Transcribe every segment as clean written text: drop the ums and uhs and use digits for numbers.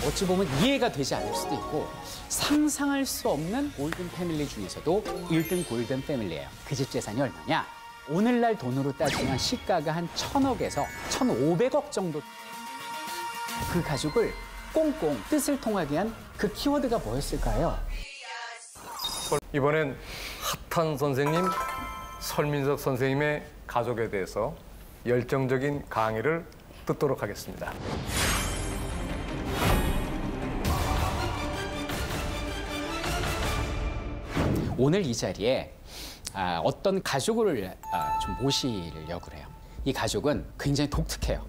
어찌 보면 이해가 되지 않을 수도 있고 상상할 수 없는 골든 패밀리 중에서도 1등 골든 패밀리예요. 그 집 재산이 얼마냐? 오늘날 돈으로 따지면 시가가 한 1,000억에서 1,500억 정도. 그 가족을 꽁꽁 뜻을 통하게 한 그 키워드가 뭐였을까요? 이번엔 핫한 선생님, 설민석 선생님의 가족에 대해서 열정적인 강의를 듣도록 하겠습니다. 오늘 이 자리에 어떤 가족을 좀 모시려고 해요. 이 가족은 굉장히 독특해요.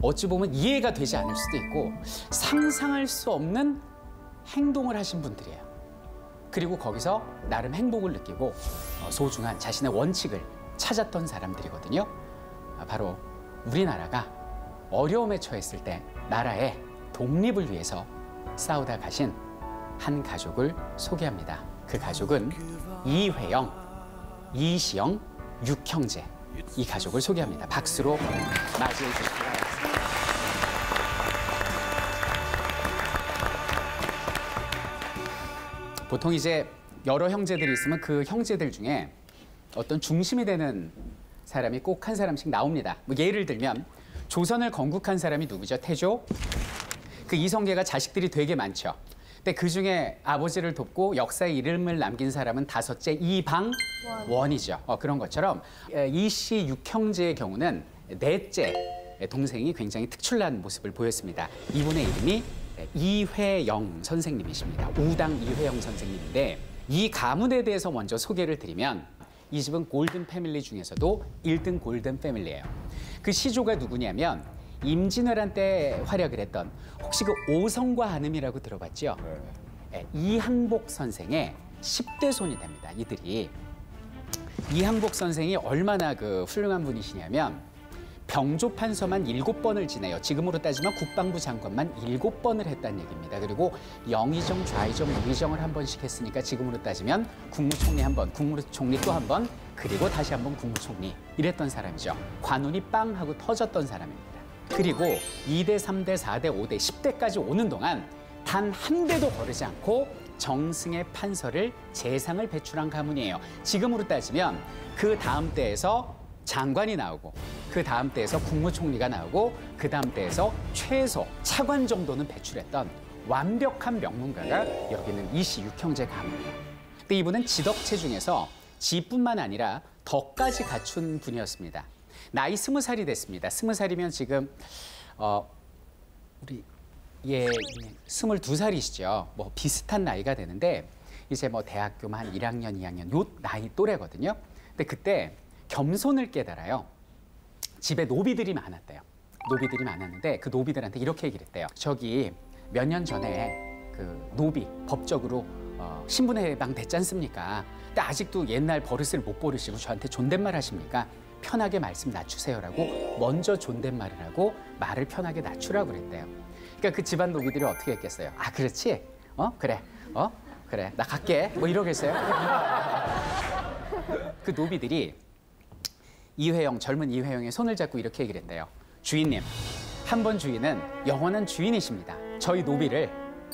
어찌 보면 이해가 되지 않을 수도 있고 상상할 수 없는 행동을 하신 분들이에요. 그리고 거기서 나름 행복을 느끼고 소중한 자신의 원칙을 찾았던 사람들이거든요. 바로 우리나라가 어려움에 처했을 때 나라의 독립을 위해서 싸우다 가신 한 가족을 소개합니다. 그 가족은 이회영, 이시영, 육형제. 이 가족을 소개합니다. 박수로 맞이해 주시기 바랍니다. 보통 이제 여러 형제들이 있으면 그 형제들 중에 어떤 중심이 되는 사람이 꼭 한 사람씩 나옵니다. 뭐 예를 들면 조선을 건국한 사람이 누구죠? 태조. 그 이성계가 자식들이 되게 많죠. 근데 그중에 아버지를 돕고 역사에 이름을 남긴 사람은 다섯째 이방원이죠. 그런 것처럼 이씨 육형제의 경우는 넷째 동생이 굉장히 특출난 모습을 보였습니다. 이분의 이름이 이회영 선생님이십니다. 우당 이회영 선생님인데 이 가문에 대해서 먼저 소개를 드리면 이 집은 골든 패밀리 중에서도 1등 골든 패밀리예요. 그 시조가 누구냐면 임진왜란 때 활약을 했던 혹시 그 오성과 한음이라고 들어봤죠? 네, 이항복 선생의 10대 손이 됩니다. 이들이. 이항복 선생이 얼마나 그 훌륭한 분이시냐면 병조판서만 7번을 지내요. 지금으로 따지면 국방부 장관만 7번을 했다는 얘기입니다. 그리고 영의정, 좌의정, 우의정을 한 번씩 했으니까 지금으로 따지면 국무총리 한 번, 국무총리 또 한 번, 그리고 다시 한 번 국무총리 이랬던 사람이죠. 관운이 빵 하고 터졌던 사람입니다. 그리고 2대, 3대, 4대, 5대, 10대까지 오는 동안 단 한 대도 거르지 않고 정승의 판서를 재상을 배출한 가문이에요. 지금으로 따지면 그 다음 때에서 장관이 나오고 그 다음 때에서 국무총리가 나오고 그 다음 때에서 최소 차관 정도는 배출했던 완벽한 명문가가 여기는 이씨 육형제 가문이에요. 근데 이분은 지덕체 중에서 지뿐만 아니라 덕까지 갖춘 분이었습니다. 나이 20살이 됐습니다. 20살이면 지금 우리 22살이시죠. 뭐 비슷한 나이가 되는데 이제 뭐 대학교만 한 1학년, 2학년 요 나이 또래거든요. 근데 그때 겸손을 깨달아요. 집에 노비들이 많았대요. 노비들이 많았는데 그 노비들한테 이렇게 얘기를 했대요. 저기 몇 년 전에 그 노비 법적으로 신분의 해방 됐지 않습니까? 근데 아직도 옛날 버릇을 못 버리시고 저한테 존댓말 하십니까? 편하게 말씀 낮추세요라고 먼저 존댓말을 하고 말을 편하게 낮추라고 그랬대요. 그러니까 그 집안 노비들이 어떻게 했겠어요? 아, 그렇지? 그래. 그래. 나 갈게. 뭐 이러겠어요? 그 노비들이 이회영, 젊은 이회영의 손을 잡고 이렇게 얘기를 했대요. 주인님, 한 번 주인은 영원한 주인이십니다. 저희 노비를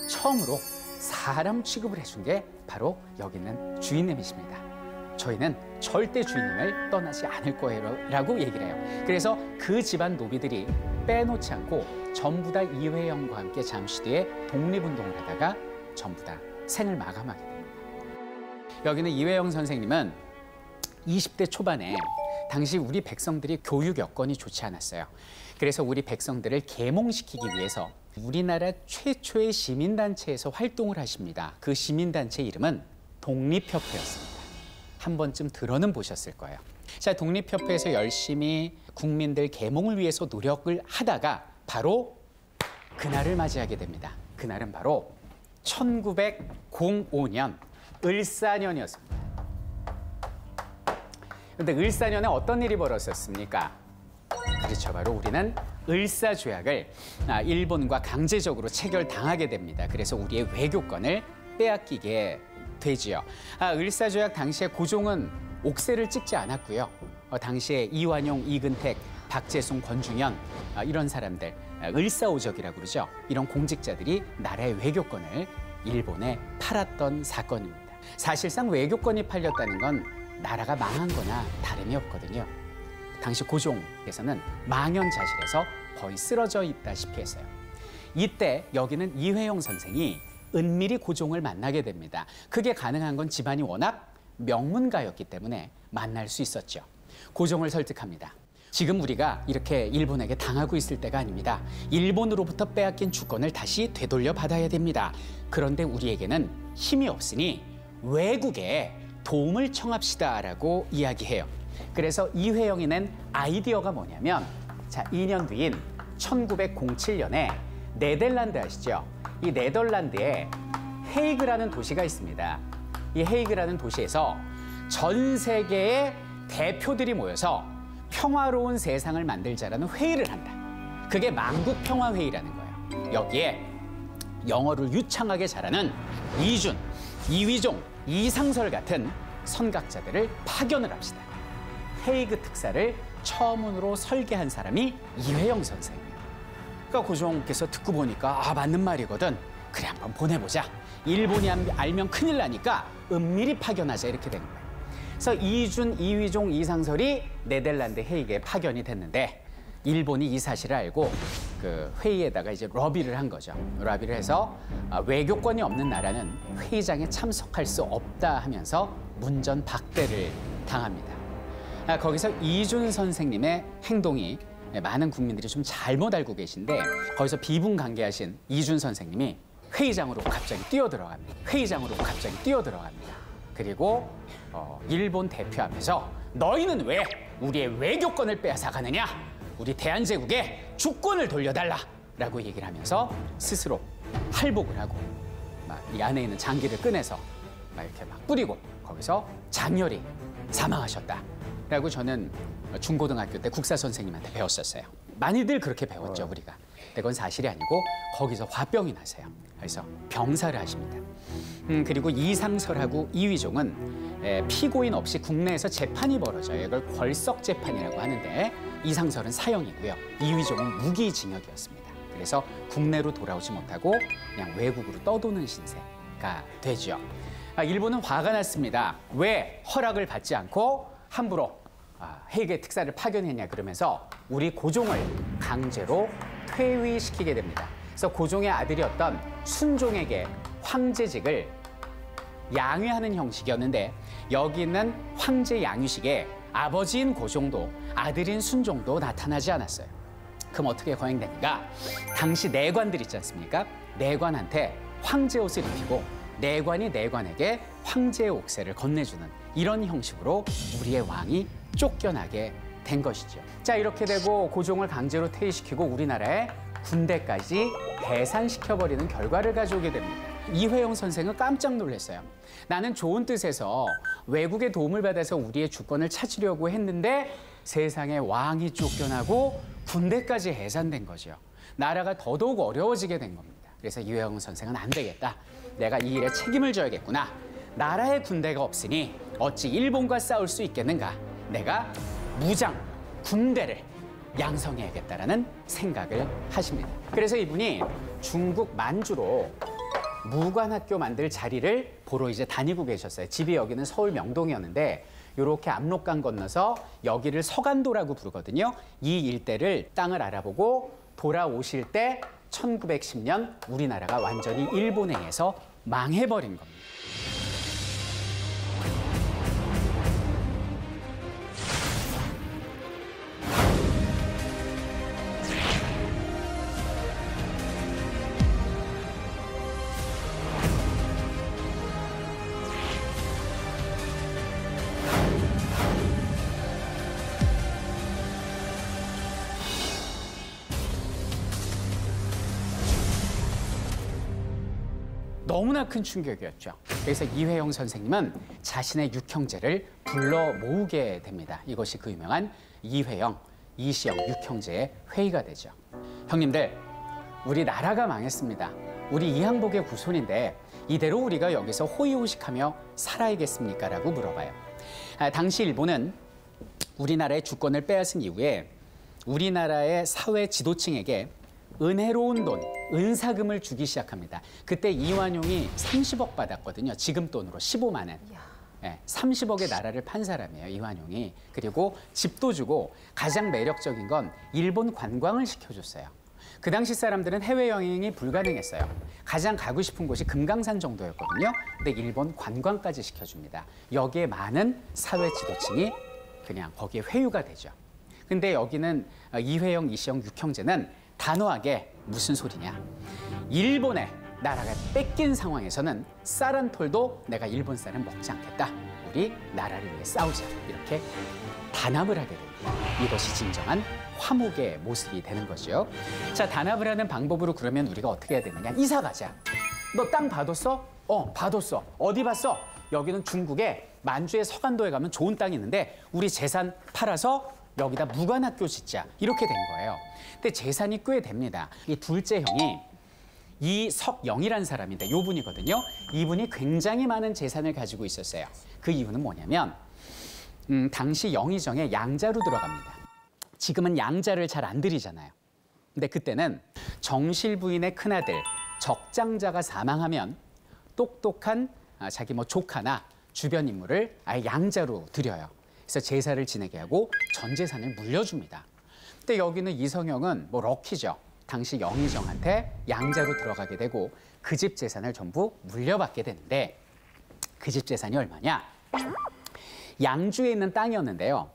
처음으로 사람 취급을 해준 게 바로 여기 있는 주인님이십니다. 저희는 절대 주인님을 떠나지 않을 거예요 라고 얘기를 해요. 그래서 그 집안 노비들이 빼놓지 않고 전부 다 이회영과 함께 잠시 뒤에 독립운동을 하다가 전부 다 생을 마감하게 됩니다. 여기는 이회영 선생님은 20대 초반에 당시 우리 백성들이 교육 여건이 좋지 않았어요. 그래서 우리 백성들을 계몽시키기 위해서 우리나라 최초의 시민단체에서 활동을 하십니다. 그 시민단체 이름은 독립협회였습니다. 한 번쯤 들어는 보셨을 거예요. 자, 독립협회에서 열심히 국민들 계몽을 위해서 노력을 하다가 바로 그날을 맞이하게 됩니다. 그날은 바로 1905년 을사년이었습니다. 그런데 을사년에 어떤 일이 벌어졌습니까? 그렇죠. 바로 우리는 을사조약을 일본과 강제적으로 체결당하게 됩니다. 그래서 우리의 외교권을 빼앗기게 되지요. 을사조약 당시에 고종은 옥새를 찍지 않았고요. 당시에 이완용, 이근택 박재순, 권중현 이런 사람들, 을사오적이라고 그러죠. 이런 공직자들이 나라의 외교권을 일본에 팔았던 사건입니다. 사실상 외교권이 팔렸다는 건 나라가 망한 거나 다름이 없거든요. 당시 고종께서는 망연자실해서 거의 쓰러져 있다시피 했어요. 이때 여기는 이회영 선생이 은밀히 고종을 만나게 됩니다. 그게 가능한 건 집안이 워낙 명문가였기 때문에 만날 수 있었죠. 고종을 설득합니다. 지금 우리가 이렇게 일본에게 당하고 있을 때가 아닙니다. 일본으로부터 빼앗긴 주권을 다시 되돌려 받아야 됩니다. 그런데 우리에게는 힘이 없으니 외국에 도움을 청합시다라고 이야기해요. 그래서 이회영이 낸 아이디어가 뭐냐면, 자, 2년 뒤인 1907년에 네덜란드 아시죠? 이 네덜란드에 헤이그라는 도시가 있습니다. 이 헤이그라는 도시에서 전 세계의 대표들이 모여서 평화로운 세상을 만들자라는 회의를 한다. 그게 만국평화회의라는 거예요. 여기에 영어를 유창하게 잘하는 이준, 이위종, 이상설 같은 선각자들을 파견을 합시다. 헤이그 특사를 처음으로 설계한 사람이 이회영 선생이에요. 그러니까 고종께서 듣고 보니까 맞는 말이거든. 그래, 한번 보내보자. 일본이 알면 큰일 나니까 은밀히 파견하자, 이렇게 된 거예요. 그래서 이준, 이위종, 이상설이 네덜란드 헤이그에 파견이 됐는데, 일본이 이 사실을 알고 그 회의에다가 이제 러비를 한 거죠. 러비를 해서 외교권이 없는 나라는 회의장에 참석할 수 없다 하면서 문전박대를 당합니다. 거기서 이준 선생님의 행동이 많은 국민들이 좀 잘못 알고 계신데, 거기서 비분간계하신 이준 선생님이 회의장으로 갑자기 뛰어들어갑니다. 회의장으로 갑자기 뛰어들어갑니다. 그리고 일본 대표 앞에서 너희는 왜 우리의 외교권을 빼앗아가느냐? 우리 대한제국에 주권을 돌려달라라고 얘기를 하면서 스스로 할복을 하고 막 이 안에 있는 장기를 꺼내서 막 이렇게 막 뿌리고 거기서 장렬히 사망하셨다라고 저는 중고등학교 때 국사 선생님한테 배웠었어요. 많이들 그렇게 배웠죠, 우리가. 근데 그건 사실이 아니고 거기서 화병이 나세요. 그래서 병사를 하십니다. 그리고 이상설하고 이위종은 피고인 없이 국내에서 재판이 벌어져요. 이걸 궐석 재판이라고 하는데, 이상설은 사형이고요. 이위종은 무기징역이었습니다. 그래서 국내로 돌아오지 못하고 그냥 외국으로 떠도는 신세가 되죠. 일본은 화가 났습니다. 왜 허락을 받지 않고 함부로 헤이그 특사를 파견했냐 그러면서 우리 고종을 강제로 퇴위시키게 됩니다. 그래서 고종의 아들이었던 순종에게 황제직을 양위하는 형식이었는데, 여기는 황제 양위식에 아버지인 고종도 아들인 순종도 나타나지 않았어요. 그럼 어떻게 거행되는가? 당시 내관들 있지 않습니까? 내관한테 황제 옷을 입히고 내관이 내관에게 황제의 옥새를 건네주는 이런 형식으로 우리의 왕이 쫓겨나게 된 것이죠. 자, 이렇게 되고 고종을 강제로 퇴위시키고 우리나라의 군대까지 해산시켜버리는 결과를 가져오게 됩니다. 이회영 선생은 깜짝 놀랐어요. 나는 좋은 뜻에서 외국의 도움을 받아서 우리의 주권을 찾으려고 했는데 세상에 왕이 쫓겨나고 군대까지 해산된 거죠. 나라가 더더욱 어려워지게 된 겁니다. 그래서 이회영 선생은 안 되겠다. 내가 이 일에 책임을 져야겠구나. 나라의 군대가 없으니 어찌 일본과 싸울 수 있겠는가. 내가 무장, 군대를 양성해야겠다라는 생각을 하십니다. 그래서 이분이 중국 만주로 무관학교 만들 자리를 보러 이제 다니고 계셨어요. 집이 여기는 서울 명동이었는데 이렇게 압록강 건너서 여기를 서간도라고 부르거든요. 이 일대를 땅을 알아보고 돌아오실 때 1910년 우리나라가 완전히 일본에 의해서 망해버린 겁니다. 너무나 큰 충격이었죠. 그래서 이회영 선생님은 자신의 육형제를 불러 모으게 됩니다. 이것이 그 유명한 이회영, 이시영 육형제의 회의가 되죠. 형님들, 우리 나라가 망했습니다. 우리 이항복의 후손인데 이대로 우리가 여기서 호의호식하며 살아야겠습니까? 라고 물어봐요. 당시 일본은 우리나라의 주권을 빼앗은 이후에 우리나라의 사회 지도층에게 은혜로운 돈, 은사금을 주기 시작합니다. 그때 이완용이 30억 받았거든요. 지금 돈으로 15만 원. 네, 30억의 나라를 판 사람이에요, 이완용이. 그리고 집도 주고 가장 매력적인 건 일본 관광을 시켜줬어요. 그 당시 사람들은 해외여행이 불가능했어요. 가장 가고 싶은 곳이 금강산 정도였거든요. 근데 일본 관광까지 시켜줍니다. 여기에 많은 사회 지도층이 그냥 거기에 회유가 되죠. 근데 여기는 이회영, 이시영, 육형제는 단호하게 무슨 소리냐. 일본에 나라가 뺏긴 상황에서는 쌀 한 톨도 내가 일본 쌀은 먹지 않겠다. 우리 나라를 위해 싸우자. 이렇게 단합을 하게 됩니다. 이것이 진정한 화목의 모습이 되는 거죠. 자, 단합을 하는 방법으로 그러면 우리가 어떻게 해야 되느냐. 이사 가자. 너 땅 받았어? 받았어. 어디 봤어? 여기는 중국의 만주의 서간도에 가면 좋은 땅이 있는데 우리 재산 팔아서 여기다 무관학교 짓자. 이렇게 된 거예요. 근데 재산이 꽤 됩니다. 이 둘째 형이 이석영이라는 사람인데 요 분이거든요. 이분이 굉장히 많은 재산을 가지고 있었어요. 그 이유는 뭐냐면 당시 영의정에 양자로 들어갑니다. 지금은 양자를 잘 안 들이잖아요. 근데 그때는 정실 부인의 큰아들 적장자가 사망하면 똑똑한 자기 조카나 주변 인물을 아예 양자로 들여요. 그래서 제사를 지내게 하고 전 재산을 물려줍니다. 근데 여기는 이성영은 럭키죠. 당시 영의정한테 양자로 들어가게 되고 그 집 재산을 전부 물려받게 되는데 그 집 재산이 얼마냐? 양주에 있는 땅이었는데요.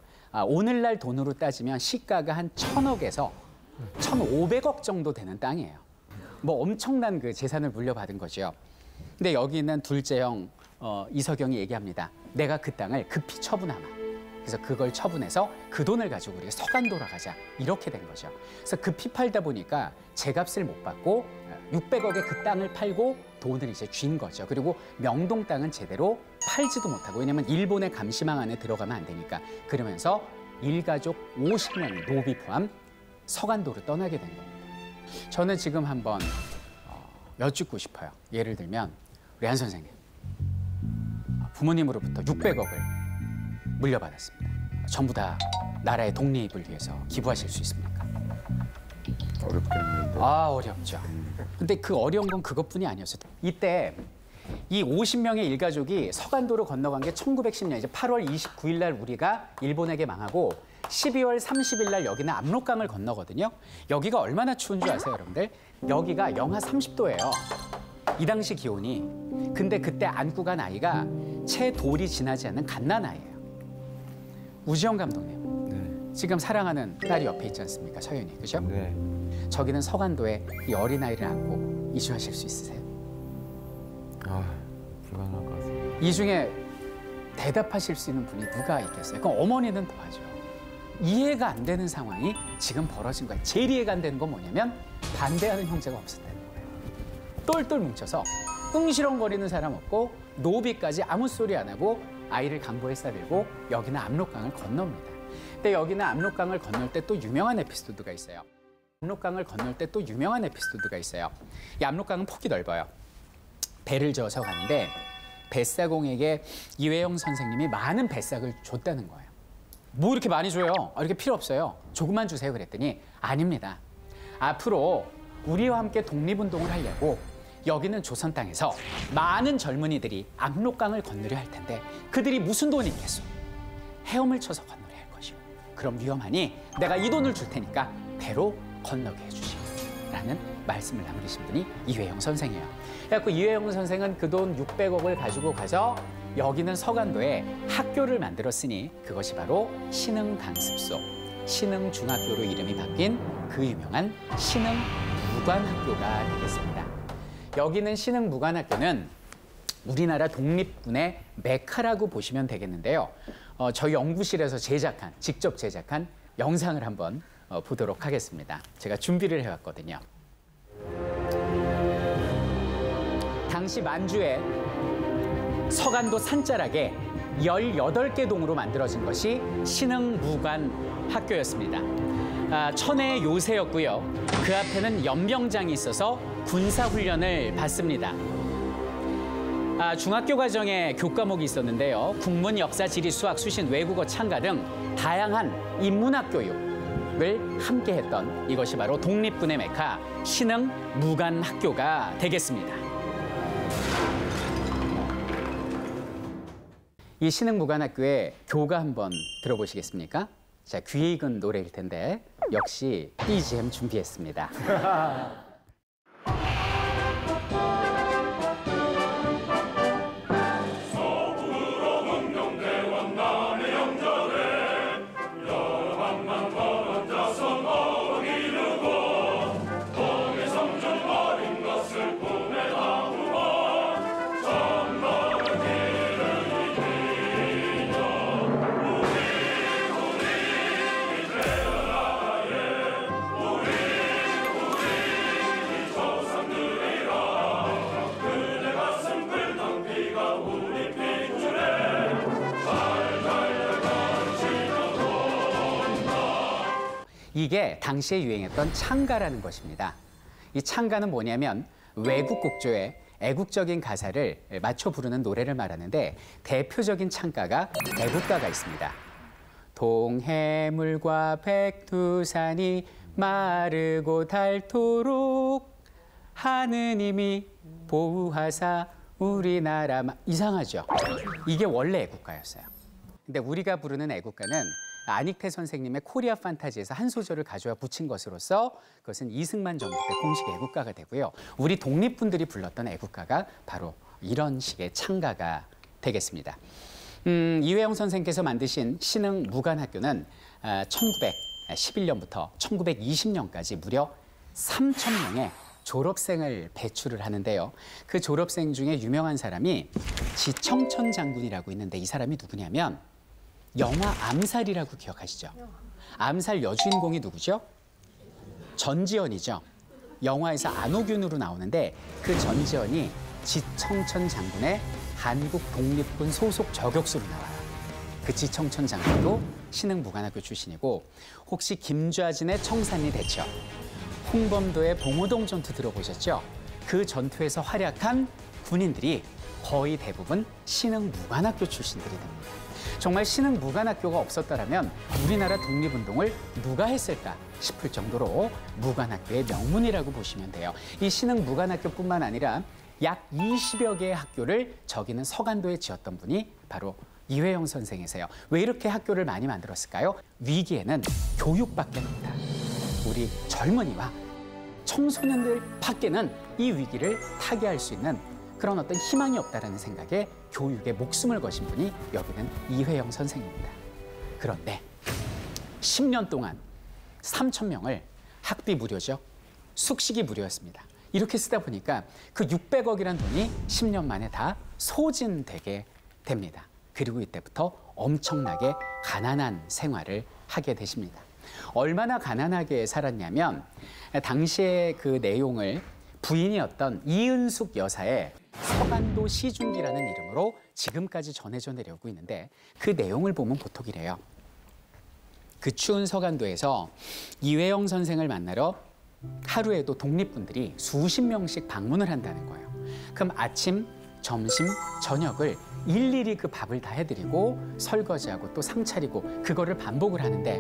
오늘날 돈으로 따지면 시가가 한 1,000억에서 1,500억 정도 되는 땅이에요. 엄청난 그 재산을 물려받은 거죠. 근데 여기 있는 둘째 형 이석영이 얘기합니다. 내가 그 땅을 급히 처분하마. 그래서 그걸 처분해서 그 돈을 가지고 우리가 서간도로 가자. 이렇게 된 거죠. 그래서 급히 팔다 보니까 제값을 못 받고 600억에 그 땅을 팔고 돈을 이제 쥔 거죠. 그리고 명동 땅은 제대로 팔지도 못하고, 왜냐면 일본의 감시망 안에 들어가면 안 되니까. 그러면서 일가족 50명이 노비 포함 서간도로 떠나게 된 겁니다. 저는 지금 한번 여쭙고 싶어요. 예를 들면 우리 한 선생님, 부모님으로부터 600억을 물려받았습니다. 전부 다 나라의 독립을 위해서 기부하실 수 있습니까? 어렵겠는데. 어렵죠. 근데 그 어려운 건 그것뿐이 아니었어요. 이때 이 50명의 일가족이 서간도로 건너간 게 1910년 이제 8월 29일 날 우리가 일본에게 망하고 12월 30일 날 여기는 압록강을 건너거든요. 여기가 얼마나 추운 줄 아세요, 여러분들? 여기가 영하 30도예요. 이 당시 기온이. 근데 그때 안고 간 아이가 채 돌이 지나지 않는 갓난아이예요. 우지영 감독님, 네. 지금 사랑하는 딸이 옆에 있지 않습니까? 서윤이, 그죠? 네. 저기는 서간도에 이 어린아이를 안고 이주하실 수 있으세요? 불가능할 것 같습니다. 이 중에 대답하실 수 있는 분이 누가 있겠어요? 그럼 어머니는 도와줘. 이해가 안 되는 상황이 지금 벌어진 거예요. 제일 이해가 안 되는 건 뭐냐면 반대하는 형제가 없었다는 거예요. 똘똘 뭉쳐서 꿍시렁거리는 사람 없고 노비까지 아무 소리 안 하고 아이를 강보에 싸들고 여기는 압록강을 건넙니다. 근데 여기는 압록강을 건널 때 또 유명한 에피소드가 있어요. 압록강을 건널 때 또 유명한 에피소드가 있어요. 이 압록강은 폭이 넓어요. 배를 저어서 가는데 뱃사공에게 이회영 선생님이 많은 뱃삭을 줬다는 거예요. 뭐 이렇게 많이 줘요? 이렇게 필요 없어요. 조금만 주세요. 그랬더니 아닙니다. 앞으로 우리와 함께 독립운동을 하려고 여기는 조선 땅에서 많은 젊은이들이 압록강을 건너려 할 텐데 그들이 무슨 돈이 있겠소? 헤엄을 쳐서 건너려 할 것이오. 그럼 위험하니 내가 이 돈을 줄 테니까 배로 건너게 해주시오. 라는 말씀을 남기신 분이 이회영 선생이에요. 그래서 이회영 선생은 그 돈 600억을 가지고 가서 여기는 서간도에 학교를 만들었으니 그것이 바로 신흥강습소, 신흥중학교로 이름이 바뀐 그 유명한 신흥무관학교가 되겠습니다. 여기는 신흥무관학교는 우리나라 독립군의 메카라고 보시면 되겠는데요. 저희 연구실에서 직접 제작한 영상을 한번 보도록 하겠습니다. 제가 준비를 해왔거든요. 당시 만주에 서간도 산자락에 18개 동으로 만들어진 것이 신흥무관학교였습니다. 천혜의 요새였고요. 그 앞에는 연병장이 있어서 군사훈련을 받습니다. 중학교 과정에 교과목이 있었는데요. 국문, 역사, 지리, 수학, 수신, 외국어, 창가 등 다양한 인문학 교육, 함께 했던 이것이 바로 독립군의 메카 신흥 무관학교가 되겠습니다. 이 신흥 무관학교의 교가 한번 들어보시겠습니까? 자, 귀에 익은 노래일 텐데 역시 BGM 준비했습니다. 이게 당시에 유행했던 창가라는 것입니다. 이 창가는 뭐냐면 외국 곡조에 애국적인 가사를 맞춰 부르는 노래를 말하는데 대표적인 창가가 애국가가 있습니다. 동해물과 백두산이 마르고 닳도록 하느님이 보호하사 우리나라 이상하죠? 이게 원래 애국가였어요. 근데 우리가 부르는 애국가는 안익태 선생님의 코리아 판타지에서 한 소절을 가져와 붙인 것으로서 그것은 이승만 정부 때 공식 애국가가 되고요. 우리 독립군들이 불렀던 애국가가 바로 이런 식의 창가가 되겠습니다. 이회영 선생께서 만드신 신흥 무관학교는 1911년부터 1920년까지 무려 3,000명의 졸업생을 배출을 하는데요. 그 졸업생 중에 유명한 사람이 지청천 장군이라고 있는데 이 사람이 누구냐면 영화 암살이라고 기억하시죠? 암살 여주인공이 누구죠? 전지현이죠. 영화에서 안호균으로 나오는데 그 전지현이 지청천 장군의 한국 독립군 소속 저격수로 나와요. 그 지청천 장군도 신흥 무관학교 출신이고 혹시 김좌진의 청산리 대첩, 홍범도의 봉오동 전투 들어보셨죠? 그 전투에서 활약한 군인들이 거의 대부분 신흥 무관학교 출신들이 됩니다. 정말 신흥 무관학교가 없었다면 우리나라 독립운동을 누가 했을까 싶을 정도로 무관학교의 명문이라고 보시면 돼요. 이 신흥 무관학교뿐만 아니라 약 20여 개의 학교를 저기는 서간도에 지었던 분이 바로 이회영 선생이세요. 왜 이렇게 학교를 많이 만들었을까요? 위기에는 교육밖에 없다. 우리 젊은이와 청소년들 밖에는 이 위기를 타개할 수 있는 그런 어떤 희망이 없다라는 생각에 교육에 목숨을 거신 분이 여기는 이회영 선생입니다. 그런데 10년 동안 3,000명을 학비 무료죠. 숙식이 무료였습니다. 이렇게 쓰다 보니까 그 600억이란 돈이 10년 만에 다 소진되게 됩니다. 그리고 이때부터 엄청나게 가난한 생활을 하게 되십니다. 얼마나 가난하게 살았냐면 당시의 그 내용을 부인이었던 이은숙 여사의 서간도 시중기라는 이름으로 지금까지 전해져 내려오고 있는데 그 내용을 보면 보통 이래요. 그 추운 서간도에서 이회영 선생을 만나러 하루에도 독립군들이 수십 명씩 방문을 한다는 거예요. 그럼 아침, 점심, 저녁을 일일이 그 밥을 다 해드리고 설거지하고 또 상 차리고 그거를 반복을 하는데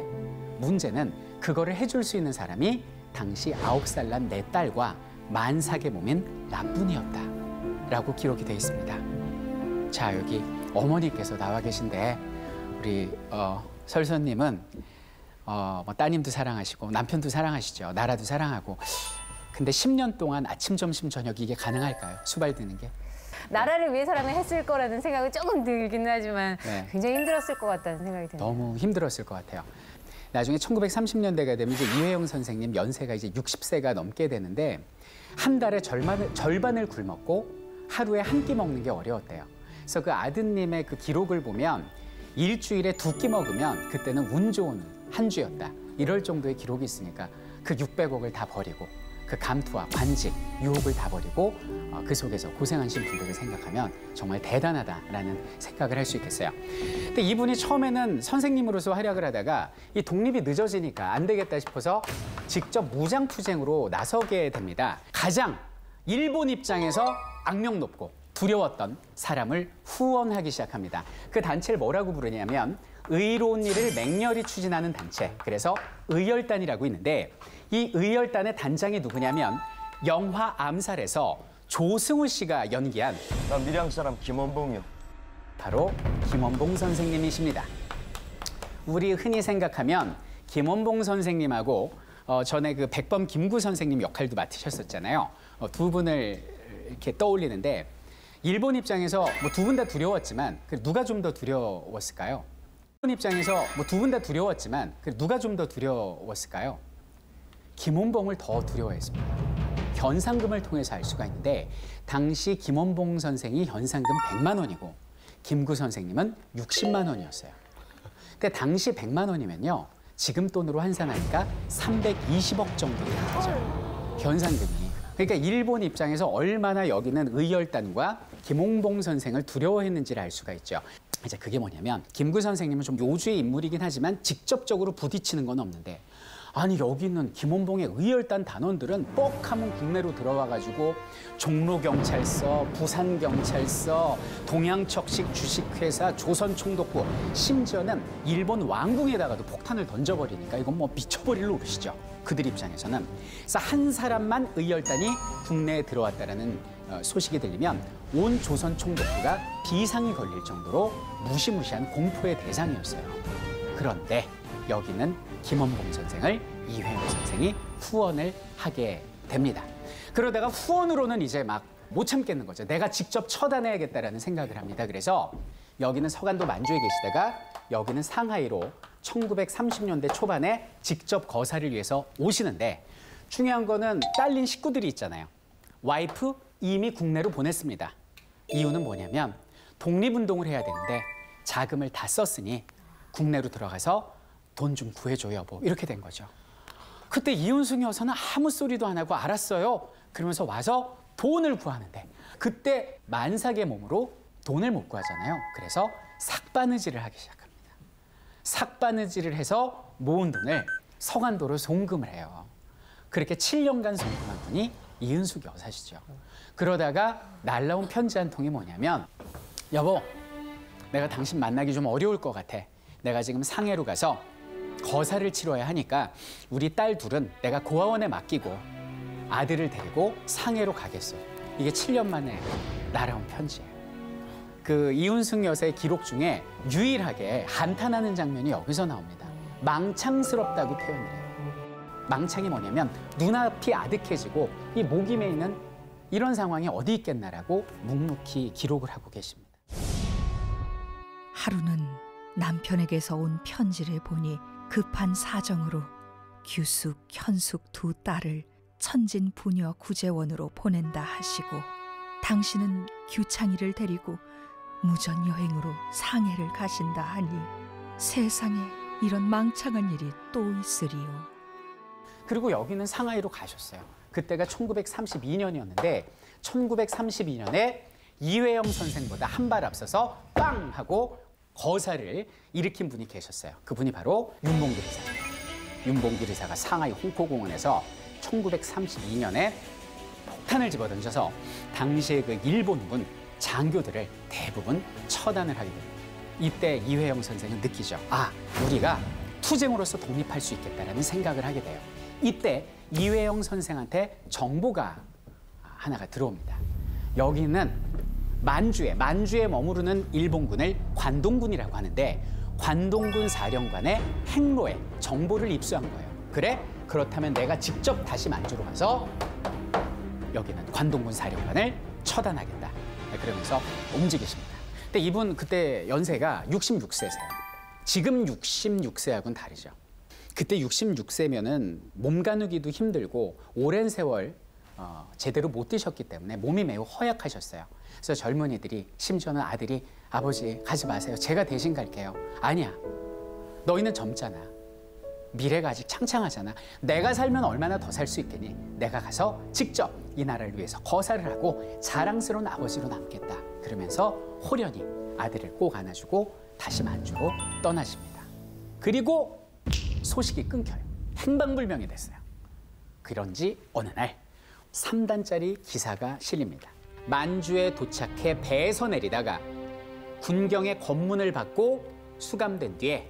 문제는 그거를 해줄 수 있는 사람이 당시 9살 난 내 딸과 만삭의 몸인 나뿐이었다라고 기록이 되어 있습니다. 자, 여기 어머니께서 나와 계신데 우리 설선님은 뭐 따님도 사랑하시고 남편도 사랑하시죠. 나라도 사랑하고. 근데 10년 동안 아침, 점심, 저녁 이게 가능할까요? 수발드는 게? 나라를 위해서라면 했을 거라는 생각이 조금 들긴 하지만 네. 굉장히 힘들었을 것 같다는 생각이 듭니다. 너무 힘들었을 것 같아요. 나중에 1930년대가 되면 이제 이회영 선생님 연세가 이제 60세가 넘게 되는데 한 달에 절반을 굶었고 하루에 한 끼 먹는 게 어려웠대요. 그래서 그 아드님의 그 기록을 보면 일주일에 2끼 먹으면 그때는 운 좋은 한 주였다. 이럴 정도의 기록이 있으니까 그 600억을 다 버리고 그 감투와 관직, 유혹을 다 버리고 그 속에서 고생하신 분들을 생각하면 정말 대단하다라는 생각을 할 수 있겠어요. 근데 이분이 처음에는 선생님으로서 활약을 하다가 이 독립이 늦어지니까 안 되겠다 싶어서 직접 무장투쟁으로 나서게 됩니다. 가장 일본 입장에서 악명 높고 두려웠던 사람을 후원하기 시작합니다. 그 단체를 뭐라고 부르냐면 의로운 일을 맹렬히 추진하는 단체, 그래서 의열단이라고 있는데 이 의열단의 단장이 누구냐면 영화 암살에서 조승우 씨가 연기한 나 밀양 사람 김원봉이요. 바로 김원봉 선생님이십니다. 우리 흔히 생각하면 김원봉 선생님하고 전에 그 백범 김구 선생님 역할도 맡으셨었잖아요. 두 분을 이렇게 떠올리는데 일본 입장에서 뭐 두 분 다 두려웠지만 누가 좀 더 두려웠을까요? 일본 입장에서 뭐 두 분 다 두려웠지만 누가 좀 더 두려웠을까요? 김원봉을 더 두려워했습니다. 현상금을 통해서 알 수가 있는데 당시 김원봉 선생이 현상금 100만 원이고 김구 선생님은 60만 원이었어요. 근데 당시 100만 원이면요. 지금 돈으로 환산하니까 320억 정도 되는 거죠. 현상금이. 그러니까 일본 입장에서 얼마나 여기는 의열단과 김원봉 선생을 두려워했는지를 알 수가 있죠. 이제 그게 뭐냐면 김구 선생님은 좀 요주의 인물이긴 하지만 직접적으로 부딪히는 건 없는데 아니 여기 있는 김원봉의 의열단 단원들은 뻑하면 국내로 들어와가지고 종로경찰서, 부산경찰서, 동양척식 주식회사, 조선총독부 심지어는 일본 왕궁에다가도 폭탄을 던져버리니까 이건 뭐 미쳐버릴 노릇이죠. 그들 입장에서는. 그래서 한 사람만 의열단이 국내에 들어왔다는 소식이 들리면 온 조선총독부가 비상이 걸릴 정도로 무시무시한 공포의 대상이었어요. 그런데 여기는 김원봉 선생을 이회영 선생이 후원을 하게 됩니다. 그러다가 후원으로는 이제 막 못 참겠는 거죠. 내가 직접 처단해야겠다라는 생각을 합니다. 그래서 여기는 서간도 만주에 계시다가 여기는 상하이로 1930년대 초반에 직접 거사를 위해서 오시는데 중요한 거는 딸린 식구들이 있잖아요. 와이프 이미 국내로 보냈습니다. 이유는 뭐냐면 독립운동을 해야 되는데 자금을 다 썼으니 국내로 들어가서 돈 좀 구해줘 여보 이렇게 된 거죠. 그때 이윤숙 여사는 아무 소리도 안 하고 알았어요. 그러면서 와서 돈을 구하는데 그때 만삭의 몸으로 돈을 못 구하잖아요. 그래서 삭바느질을 하기 시작합니다. 삭바느질을 해서 모은 돈을 서간도로 송금을 해요. 그렇게 7년간 송금한 분이 이은숙 여사시죠. 그러다가 날라온 편지 한 통이 뭐냐면 여보 내가 당신 만나기 좀 어려울 것 같아. 내가 지금 상해로 가서 거사를 치러야 하니까 우리 딸 둘은 내가 고아원에 맡기고 아들을 데리고 상해로 가겠어. 이게 7년 만에 날아온 편지예요. 그 이윤숙 여사의 기록 중에 유일하게 한탄하는 장면이 여기서 나옵니다. 망창스럽다고 표현을 해요. 망창이 뭐냐면 눈앞이 아득해지고 이 목이 메이는 이런 상황이 어디 있겠나라고 묵묵히 기록을 하고 계십니다. 하루는 남편에게서 온 편지를 보니 급한 사정으로 규숙, 현숙 두 딸을 천진 부녀 구제원으로 보낸다 하시고 당신은 규창이를 데리고 무전 여행으로 상해를 가신다 하니 세상에 이런 망창한 일이 또 있으리요. 그리고 여기는 상하이로 가셨어요. 그때가 1932년이었는데 1932년에 이회영 선생보다 한 발 앞서서 빵 하고 거사를 일으킨 분이 계셨어요. 그분이 바로 윤봉길 의사입니다. 윤봉길 의사가 상하이 홍포공원에서 1932년에 폭탄을 집어던져서 당시에 그 일본군 장교들을 대부분 처단을 하게 됩니다. 이때 이회영 선생은 느끼죠. 아, 우리가 투쟁으로서 독립할 수 있겠다라는 생각을 하게 돼요. 이때 이회영 선생한테 정보가 하나가 들어옵니다. 여기는 만주에 머무르는 일본군을 관동군이라고 하는데 관동군 사령관의 행로에 정보를 입수한 거예요. 그래? 그렇다면 내가 직접 다시 만주로 가서 여기는 관동군 사령관을 처단하겠다. 그러면서 움직이십니다. 근데 이분 그때 연세가 66세세요. 지금 66세하고는 다르죠. 그때 66세면은 몸 가누기도 힘들고 오랜 세월 제대로 못 드셨기 때문에 몸이 매우 허약하셨어요. 그래서 젊은이들이 심지어는 아들이 아버지 가지 마세요. 제가 대신 갈게요. 아니야. 너희는 젊잖아. 미래가 아직 창창하잖아. 내가 살면 얼마나 더 살 수 있겠니? 내가 가서 직접 이 나라를 위해서 거사를 하고 자랑스러운 아버지로 남겠다. 그러면서 호련히 아들을 꼭 안아주고 다시 만주로 떠나십니다. 그리고 소식이 끊겨요. 행방불명이 됐어요. 그런지 어느 날 3단짜리 기사가 실립니다. 만주에 도착해 배에서 내리다가 군경의 검문을 받고 수감된 뒤에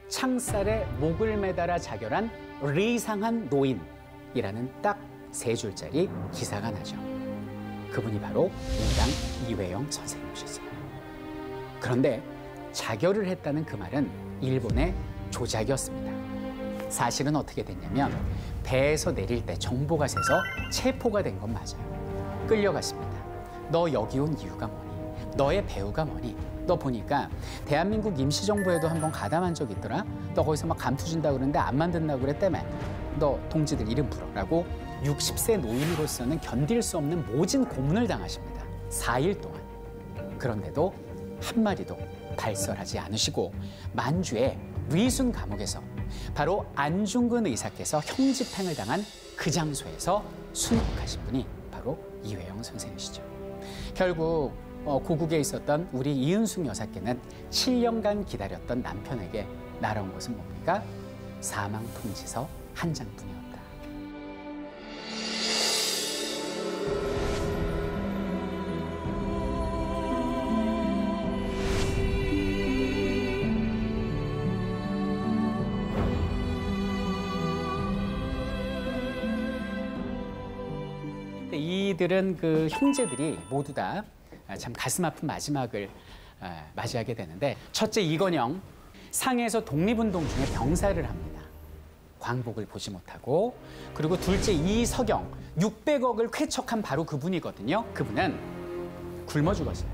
창살에 목을 매달아 자결한 리상한 노인이라는 딱 3줄짜리 기사가 나죠. 그분이 바로 인당 이회영 선생님이셨어요. 그런데 자결을 했다는 그 말은 일본의 조작이었습니다. 사실은 어떻게 됐냐면 배에서 내릴 때 정보가 새서 체포가 된 건 맞아요. 끌려갔습니다. 너 여기 온 이유가 뭐니? 너의 배우가 뭐니? 너 보니까 대한민국 임시정부에도 한번 가담한 적 있더라? 너 거기서 막 감투 준다고 그러는데 안 만든다고 그랬다며? 너 동지들 이름 불어라고 60세 노인으로서는 견딜 수 없는 모진 고문을 당하십니다. 4일 동안. 그런데도 한마디도 발설하지 않으시고 만주의 위순 감옥에서 바로 안중근 의사께서 형집행을 당한 그 장소에서 순국하신 분이 바로 이회영 선생이시죠. 결국 고국에 있었던 우리 이은숙 여사께는 7년간 기다렸던 남편에게 날아온 것은 뭡니까? 사망 통지서 한 장뿐이었다. 이들은 그 형제들이 모두 다 참 가슴 아픈 마지막을 맞이하게 되는데, 첫째 이건영, 상해에서 독립운동 중에 병사를 합니다. 광복을 보지 못하고. 그리고 둘째 이석영, 600억을 쾌척한 바로 그분이거든요. 그분은 굶어 죽었어요.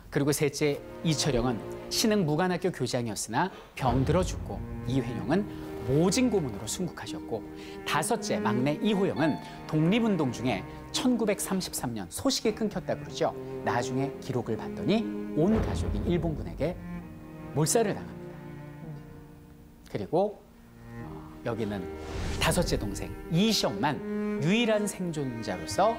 그리고 셋째 이철영은 신흥 무관학교 교장이었으나 병들어 죽고, 이회영은 모진 고문으로 순국하셨고, 다섯째 막내 이호영은 독립운동 중에 1933년 소식이 끊겼다 그러죠. 나중에 기록을 봤더니 온 가족이 일본군에게 몰살을 당합니다. 그리고 여기는 다섯째 동생 이시영만 유일한 생존자로서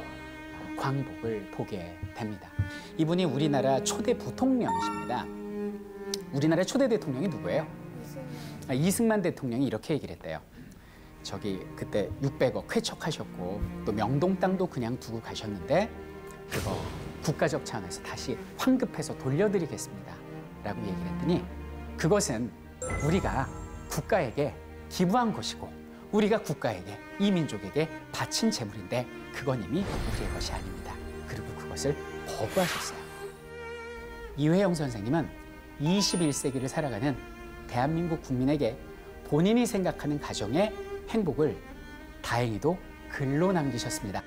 광복을 보게 됩니다. 이분이 우리나라 초대 부통령이십니다. 우리나라 초대 대통령이 누구예요? 이승만 대통령이 이렇게 얘기를 했대요. 저기 그때 600억 쾌척하셨고 또 명동 땅도 그냥 두고 가셨는데 그거 국가적 차원에서 다시 환급해서 돌려드리겠습니다 라고 얘기를 했더니, 그것은 우리가 국가에게 기부한 것이고 우리가 국가에게, 이 민족에게 바친 재물인데 그건 이미 우리의 것이 아닙니다. 그리고 그것을 거부하셨어요. 이회영 선생님은 21세기를 살아가는 대한민국 국민에게 본인이 생각하는 가정의 행복을 다행히도 글로 남기셨습니다.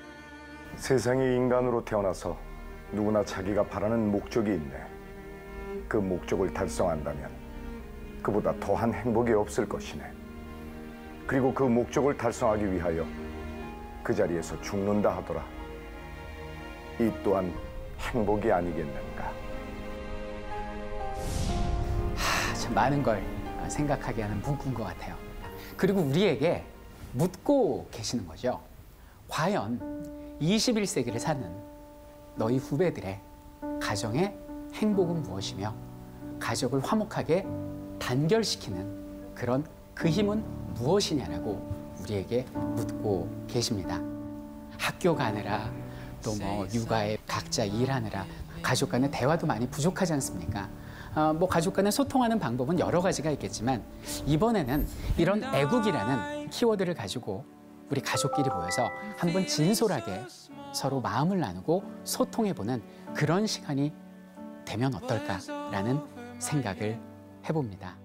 세상에 인간으로 태어나서 누구나 자기가 바라는 목적이 있네. 그 목적을 달성한다면 그보다 더한 행복이 없을 것이네. 그리고 그 목적을 달성하기 위하여 그 자리에서 죽는다 하더라. 이 또한 행복이 아니겠는가. 참 많은 걸 생각하게 하는 문구인 것 같아요. 그리고 우리에게 묻고 계시는 거죠. 과연 21세기를 사는 너희 후배들의 가정의 행복은 무엇이며 가족을 화목하게 단결시키는 그런 그 힘은 무엇이냐라고 우리에게 묻고 계십니다. 학교 가느라 또 뭐 육아에 각자 일하느라 가족 간의 대화도 많이 부족하지 않습니까? 뭐 가족 간에 소통하는 방법은 여러 가지가 있겠지만 이번에는 이런 애국이라는 키워드를 가지고 우리 가족끼리 모여서 한번 진솔하게 서로 마음을 나누고 소통해보는 그런 시간이 되면 어떨까라는 생각을 해봅니다.